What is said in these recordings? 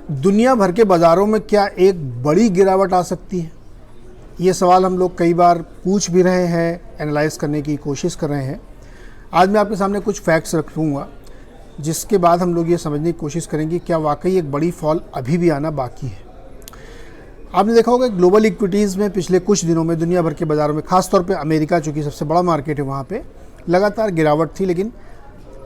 दुनिया भर के बाज़ारों में क्या एक बड़ी गिरावट आ सकती है? ये सवाल हम लोग कई बार पूछ भी रहे हैं, एनालाइज करने की कोशिश कर रहे हैं। आज मैं आपके सामने कुछ फैक्ट्स रखूँगा, जिसके बाद हम लोग ये समझने की कोशिश करेंगे क्या वाकई एक बड़ी फॉल अभी भी आना बाकी है। आपने देखा होगा ग्लोबल इक्विटीज़ में पिछले कुछ दिनों में दुनिया भर के बाज़ारों में, खासतौर पे अमेरिका चूँकि सबसे बड़ा मार्केट है, वहाँ पे लगातार गिरावट थी, लेकिन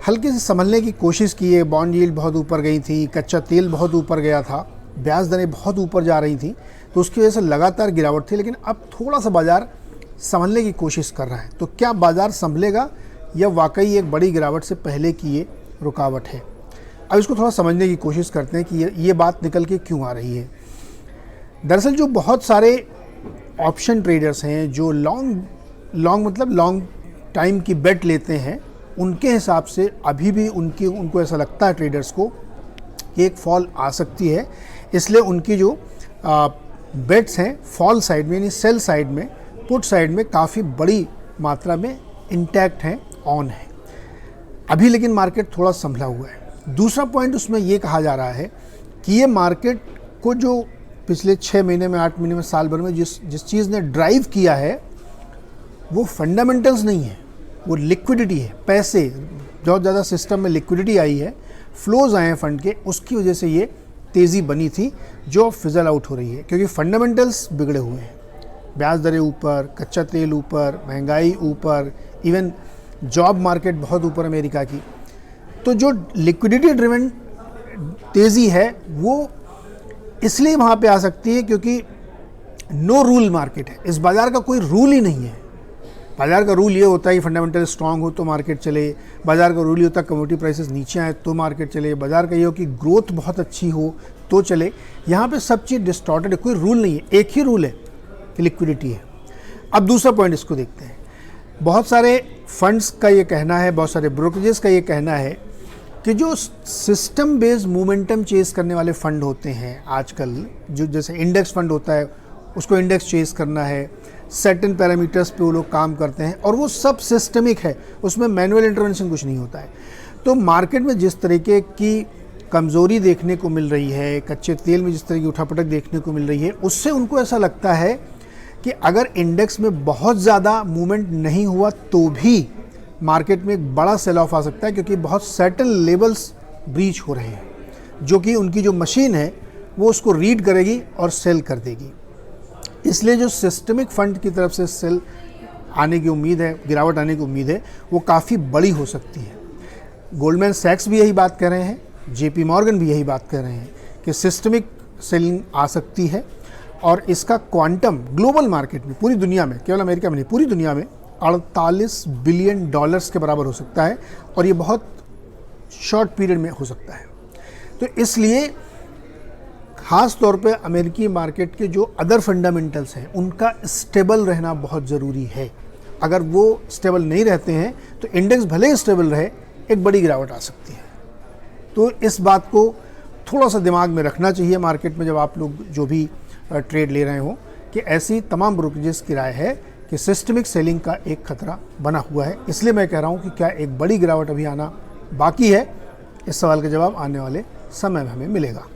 हल्के से संभलने की कोशिश की है। बॉन्ड यील्ड बहुत ऊपर गई थी, कच्चा तेल बहुत ऊपर गया था, ब्याज दरें बहुत ऊपर जा रही थी, तो उसकी वजह से लगातार गिरावट थी। लेकिन अब थोड़ा सा बाज़ार संभलने की कोशिश कर रहा है। तो क्या बाज़ार संभलेगा या वाकई एक बड़ी गिरावट से पहले की ये रुकावट है? अब इसको थोड़ा समझने की कोशिश करते हैं कि ये बात निकल के क्यों आ रही है। दरअसल जो बहुत सारे ऑप्शन ट्रेडर्स हैं जो लॉन्ग टाइम की बेट लेते हैं, उनके हिसाब से अभी भी उनको ऐसा लगता है ट्रेडर्स को कि एक फॉल आ सकती है। इसलिए उनकी जो बेट्स हैं फॉल साइड में, यानी सेल साइड में, पुट साइड में काफ़ी बड़ी मात्रा में इंटैक्ट हैं, ऑन है अभी। लेकिन मार्केट थोड़ा संभला हुआ है। दूसरा पॉइंट उसमें ये कहा जा रहा है कि ये मार्केट को जो पिछले 6 महीने में, 8 महीने में, साल भर में जिस चीज़ ने ड्राइव किया है वो फंडामेंटल्स नहीं है, वो लिक्विडिटी है। पैसे बहुत ज़्यादा सिस्टम में लिक्विडिटी आई है, फ्लोज आए हैं फंड के, उसकी वजह से ये तेज़ी बनी थी जो फिजल आउट हो रही है, क्योंकि फंडामेंटल्स बिगड़े हुए हैं। ब्याज दरें ऊपर, कच्चा तेल ऊपर, महंगाई ऊपर, इवन जॉब मार्केट बहुत ऊपर अमेरिका की। तो जो लिक्विडिटी ड्रिवन तेज़ी है वो इसलिए वहाँ पे आ सकती है क्योंकि नो रूल मार्केट है। इस बाज़ार का कोई रूल ही नहीं है। बाज़ार का रूल ये होता है कि फंडामेंटल स्ट्रांग हो तो मार्केट चले, बाज़ार का रूल ये होता है कमोडिटी प्राइसेस नीचे आए तो मार्केट चले, बाज़ार का ये हो कि ग्रोथ बहुत अच्छी हो तो चले। यहाँ पे सब चीज़ डिस्टॉर्टेड है, कोई रूल नहीं है, एक ही रूल है कि लिक्विडिटी है। अब दूसरा पॉइंट इसको देखते हैं। बहुत सारे फंड्स का ये कहना है, बहुत सारे ब्रोकरेजेस का ये कहना है कि जो सिस्टम बेस्ड मोमेंटम चेस करने वाले फ़ंड होते हैं आजकल, जो जैसे इंडेक्स फ़ंड होता है, उसको इंडेक्स चेस करना है, सर्टेन पैरामीटर्स पे वो लोग काम करते हैं और वो सब सिस्टमिक है, उसमें मैनुअल इंटरवेंशन कुछ नहीं होता है। तो मार्केट में जिस तरीके की कमज़ोरी देखने को मिल रही है, कच्चे तेल में जिस तरह की उठापटक देखने को मिल रही है, उससे उनको ऐसा लगता है कि अगर इंडेक्स में बहुत ज़्यादा मूवमेंट नहीं हुआ तो भी मार्केट में एक बड़ा सेल ऑफ आ सकता है, क्योंकि बहुत सर्टेन लेवल्स ब्रीच हो रहे हैं, जो कि उनकी जो मशीन है वो उसको रीड करेगी और सेल कर देगी। इसलिए जो सिस्टमिक फंड की तरफ से सेल आने की उम्मीद है, गिरावट आने की उम्मीद है, वो काफ़ी बड़ी हो सकती है। गोल्डमैन सैक्स भी यही बात कर रहे हैं, जेपी मॉर्गन भी यही बात कर रहे हैं कि सिस्टमिक सेलिंग आ सकती है और इसका क्वांटम ग्लोबल मार्केट में, पूरी दुनिया में, केवल अमेरिका में नहीं, पूरी दुनिया में 48 बिलियन डॉलर्स के बराबर हो सकता है और ये बहुत शॉर्ट पीरियड में हो सकता है। तो इसलिए ख़ास तौर पे अमेरिकी मार्केट के जो अदर फंडामेंटल्स हैं उनका स्टेबल रहना बहुत ज़रूरी है। अगर वो स्टेबल नहीं रहते हैं तो इंडेक्स भले ही स्टेबल रहे, एक बड़ी गिरावट आ सकती है। तो इस बात को थोड़ा सा दिमाग में रखना चाहिए मार्केट में, जब आप लोग जो भी ट्रेड ले रहे हो, कि ऐसी तमाम ब्रोकरेजेस की राय है कि सिस्टमिक सेलिंग का एक खतरा बना हुआ है। इसलिए मैं कह रहा हूँ कि क्या एक बड़ी गिरावट अभी आना बाकी है? इस सवाल का जवाब आने वाले समय में हमें मिलेगा।